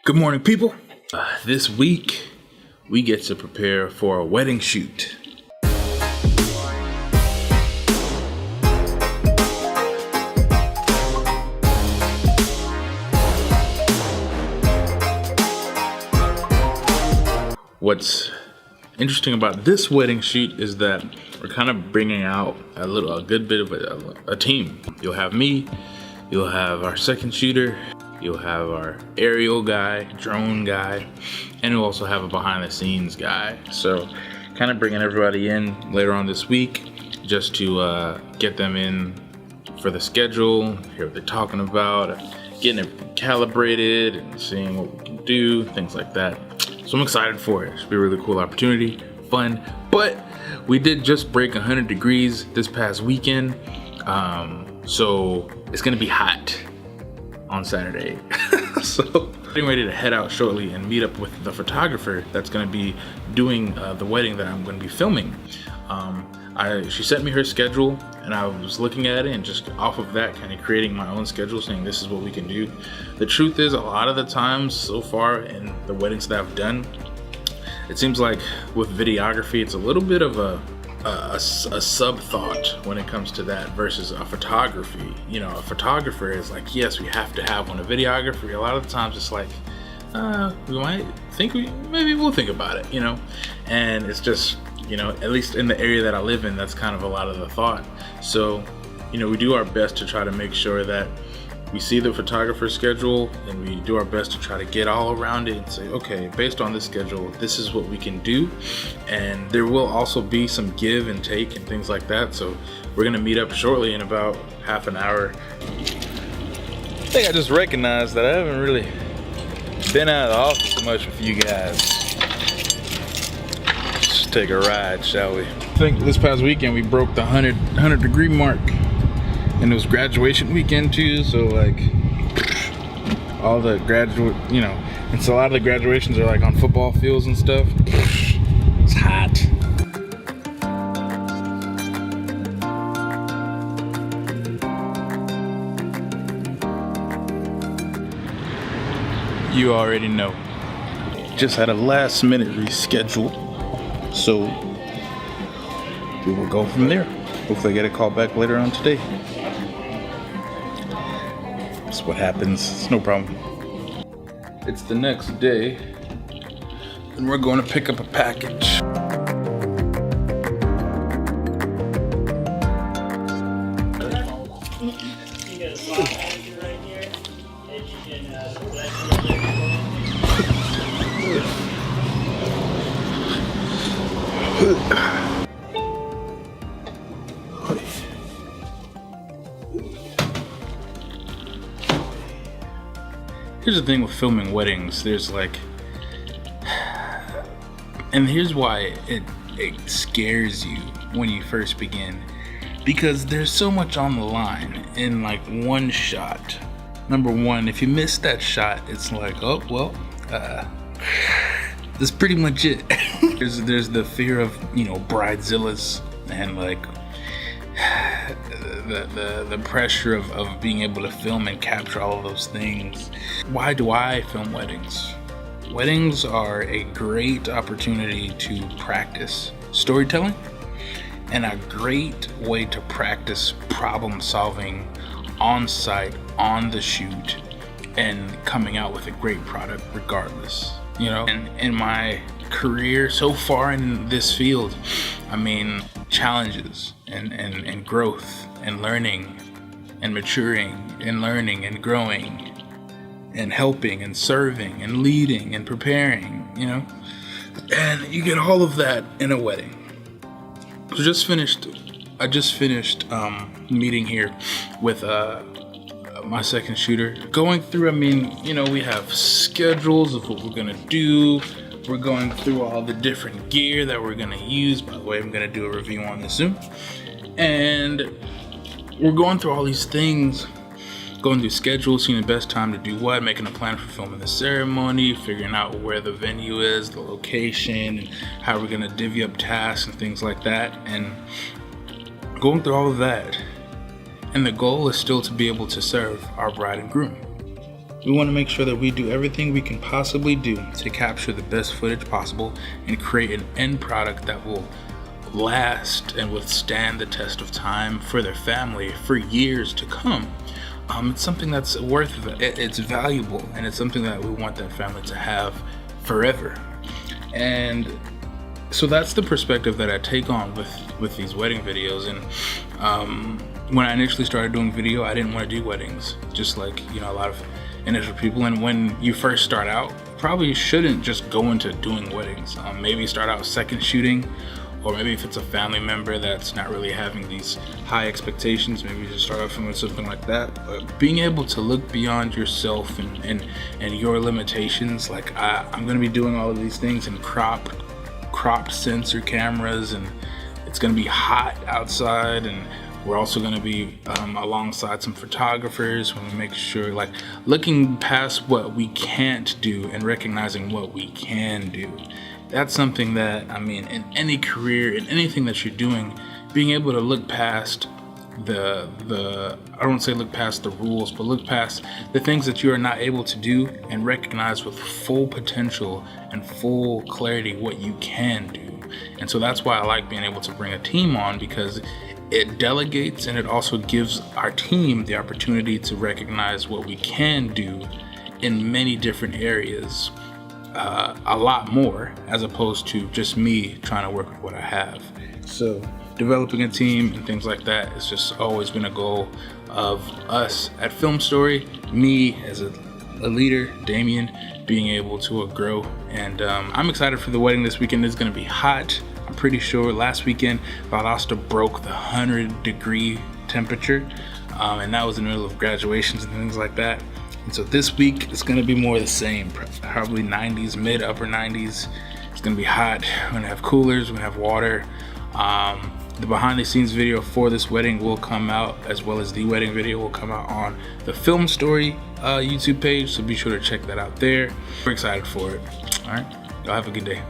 Good morning, people. This week, we get to prepare for a wedding shoot. What's interesting about this wedding shoot is that we're kind of bringing out a good bit of a team. You'll have me, you'll have our second shooter, you'll have our aerial guy, drone guy, and you'll also have a behind the scenes guy. So kind of bringing everybody in later on this week just to get them in for the schedule, hear what they're talking about, getting it calibrated and seeing what we can do, things like that. So I'm excited for it. It should be a really cool opportunity, fun. But we did just break 100 degrees this past weekend. So it's gonna be hot on Saturday. So getting ready to head out shortly and meet up with the photographer that's gonna be doing the wedding that I'm gonna be filming. She sent me her schedule and I was looking at it and just off of that kind of creating my own schedule, saying this is what we can do. The truth is, a lot of the times so far in the weddings that I've done, it seems like with videography it's a little bit of a sub thought when it comes to that versus a photography. You know, a photographer is like, yes, we have to have one. A videography, a lot of the times it's like, maybe we'll think about it, you know. And it's just, you know, at least in the area that I live in, that's kind of a lot of the thought. So, you know, we do our best to try to make sure that we see the photographer's schedule and we do our best to try to get all around it and say, okay, based on this schedule, this is what we can do. And there will also be some give and take and things like that. So we're gonna meet up shortly in about half an hour. I think I just recognized that I haven't really been out of the office much with you guys. Let's take a ride, shall we? I think this past weekend we broke the 100 degree mark. And it was graduation weekend too, so like all the you know, and so a lot of the graduations are like on football fields and stuff. It's hot. You already know. Just had a last minute reschedule, so we will go from there. Hopefully I get a call back later on today. That's what happens. It's no problem. It's the next day, and we're going to pick up a package. Here's the thing with filming weddings, there's like, and here's why it scares you when you first begin, because there's so much on the line in like one shot. Number one, if you miss that shot, it's like, oh, well, that's pretty much it. there's the fear of, you know, bridezillas and like, the pressure of being able to film and capture all of those things. Why do I film weddings? Weddings are a great opportunity to practice storytelling and a great way to practice problem solving on site, on the shoot, and coming out with a great product regardless. You know, and in my career so far in this field, I mean, challenges and growth and learning and maturing and learning and growing and helping and serving and leading and preparing, you know, and you get all of that in a wedding. I just finished meeting here with my second shooter, going through, I mean, you know, we have schedules of what we're gonna do. We're going through all the different gear that we're gonna use. By the way, I'm gonna do a review on this soon. And we're going through all these things, going through schedules, seeing the best time to do what, making a plan for filming the ceremony, figuring out where the venue is, the location, and how we're gonna divvy up tasks and things like that. And going through all of that. And the goal is still to be able to serve our bride and groom. We want to make sure that we do everything we can possibly do to capture the best footage possible and create an end product that will last and withstand the test of time for their family for years to come. It's something that's worth it. It's valuable, and it's something that we want that family to have forever. And so that's the perspective that I take on with these wedding videos. And when I initially started doing video, I didn't want to do weddings, just like, you know, a lot of initial people. And when you first start out, probably shouldn't just go into doing weddings. Maybe start out second shooting, or maybe if it's a family member that's not really having these high expectations, maybe just start off with something like that. But being able to look beyond yourself and your limitations, like I'm gonna be doing all of these things in cropped sensor cameras, and it's gonna be hot outside, and we're also gonna be alongside some photographers when we make sure, like, looking past what we can't do and recognizing what we can do. That's something that, I mean, in any career, in anything that you're doing, being able to look past I don't want to say look past the rules, but look past the things that you are not able to do and recognize with full potential and full clarity what you can do. And so that's why I like being able to bring a team on, because it delegates and it also gives our team the opportunity to recognize what we can do in many different areas. A lot more, as opposed to just me trying to work with what I have. So developing a team and things like that has just always been a goal of us at Film Story. Me as a leader, Damien, being able to grow. And I'm excited for the wedding this weekend. It's going to be hot. I'm pretty sure last weekend Valdosta broke the 100-degree temperature, and that was in the middle of graduations and things like that. And so this week it's gonna be more the same, probably 90s, mid upper 90s. It's gonna be hot. We're gonna have coolers, we're gonna have water. The behind the scenes video for this wedding will come out, as well as the wedding video will come out on the Film Story YouTube page. So be sure to check that out there. We're excited for it. All right, y'all have a good day.